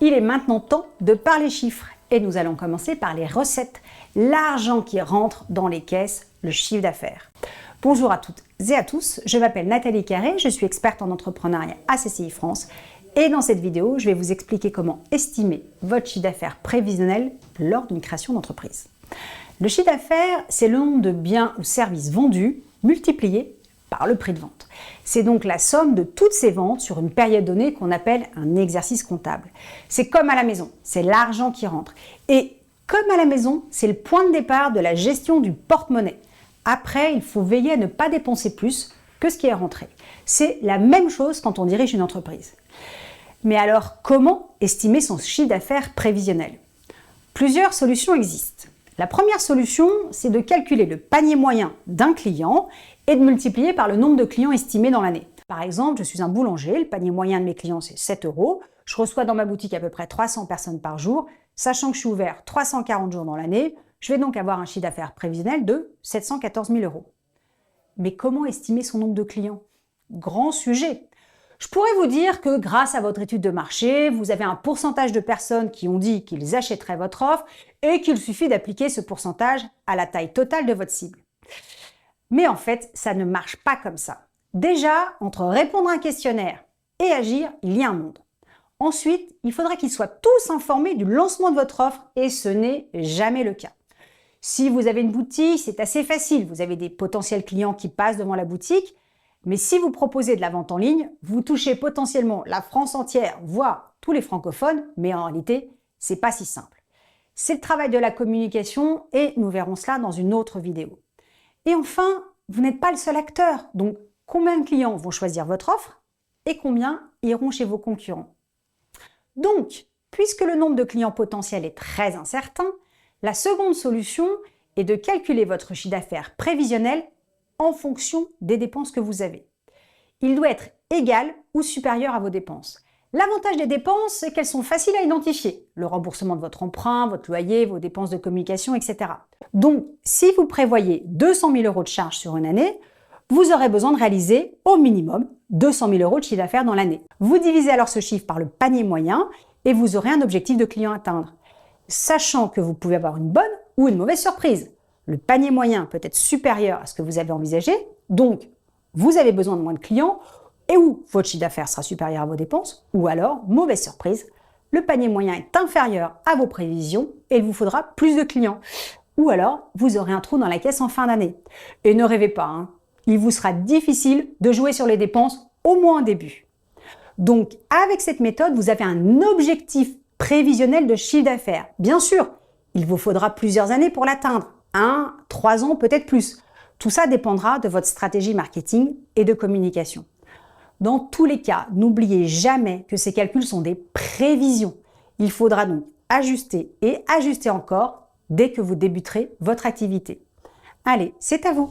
Il est maintenant temps de parler chiffres et nous allons commencer par les recettes, l'argent qui rentre dans les caisses, le chiffre d'affaires. Bonjour à toutes et à tous, je m'appelle Nathalie Carré, je suis experte en entrepreneuriat à CCI France et dans cette vidéo, je vais vous expliquer comment estimer votre chiffre d'affaires prévisionnel lors d'une création d'entreprise. Le chiffre d'affaires, c'est le nombre de biens ou services vendus multiplié par le prix de vente. C'est donc la somme de toutes ces ventes sur une période donnée qu'on appelle un exercice comptable. C'est comme à la maison, c'est l'argent qui rentre. Et comme à la maison, c'est le point de départ de la gestion du porte-monnaie. Après, il faut veiller à ne pas dépenser plus que ce qui est rentré. C'est la même chose quand on dirige une entreprise. Mais alors, comment estimer son chiffre d'affaires prévisionnel? Plusieurs solutions existent. La première solution, c'est de calculer le panier moyen d'un client et de multiplier par le nombre de clients estimés dans l'année. Par exemple, je suis un boulanger, le panier moyen de mes clients c'est 7 €, je reçois dans ma boutique à peu près 300 personnes par jour, sachant que je suis ouvert 340 jours dans l'année, je vais donc avoir un chiffre d'affaires prévisionnel de 714 000 €. Mais comment estimer son nombre de clients? Grand sujet. Je pourrais vous dire que grâce à votre étude de marché, vous avez un pourcentage de personnes qui ont dit qu'ils achèteraient votre offre et qu'il suffit d'appliquer ce pourcentage à la taille totale de votre cible. Mais en fait, ça ne marche pas comme ça. Déjà, entre répondre à un questionnaire et agir, il y a un monde. Ensuite, il faudrait qu'ils soient tous informés du lancement de votre offre et ce n'est jamais le cas. Si vous avez une boutique, c'est assez facile. Vous avez des potentiels clients qui passent devant la boutique. Mais si vous proposez de la vente en ligne, vous touchez potentiellement la France entière, voire tous les francophones, mais en réalité, c'est pas si simple. C'est le travail de la communication et nous verrons cela dans une autre vidéo. Et enfin, vous n'êtes pas le seul acteur, donc combien de clients vont choisir votre offre et combien iront chez vos concurrents? Donc, puisque le nombre de clients potentiels est très incertain, la seconde solution est de calculer votre chiffre d'affaires prévisionnel en fonction des dépenses que vous avez. Il doit être égal ou supérieur à vos dépenses. L'avantage des dépenses, c'est qu'elles sont faciles à identifier. Le remboursement de votre emprunt, votre loyer, vos dépenses de communication, etc. Donc, si vous prévoyez 200 000 € de charges sur une année, vous aurez besoin de réaliser au minimum 200 000 € de chiffre d'affaires dans l'année. Vous divisez alors ce chiffre par le panier moyen et vous aurez un objectif de client à atteindre. Sachant que vous pouvez avoir une bonne ou une mauvaise surprise. Le panier moyen peut être supérieur à ce que vous avez envisagé, donc vous avez besoin de moins de clients, et ou votre chiffre d'affaires sera supérieur à vos dépenses, ou alors, mauvaise surprise, le panier moyen est inférieur à vos prévisions et il vous faudra plus de clients. Ou alors, vous aurez un trou dans la caisse en fin d'année. Et ne rêvez pas, il vous sera difficile de jouer sur les dépenses au moins au début. Donc, avec cette méthode, vous avez un objectif prévisionnel de chiffre d'affaires. Bien sûr, il vous faudra plusieurs années pour l'atteindre. 1, 3 ans, peut-être plus. Tout ça dépendra de votre stratégie marketing et de communication. Dans tous les cas, n'oubliez jamais que ces calculs sont des prévisions. Il faudra donc ajuster et ajuster encore dès que vous débuterez votre activité. Allez, c'est à vous!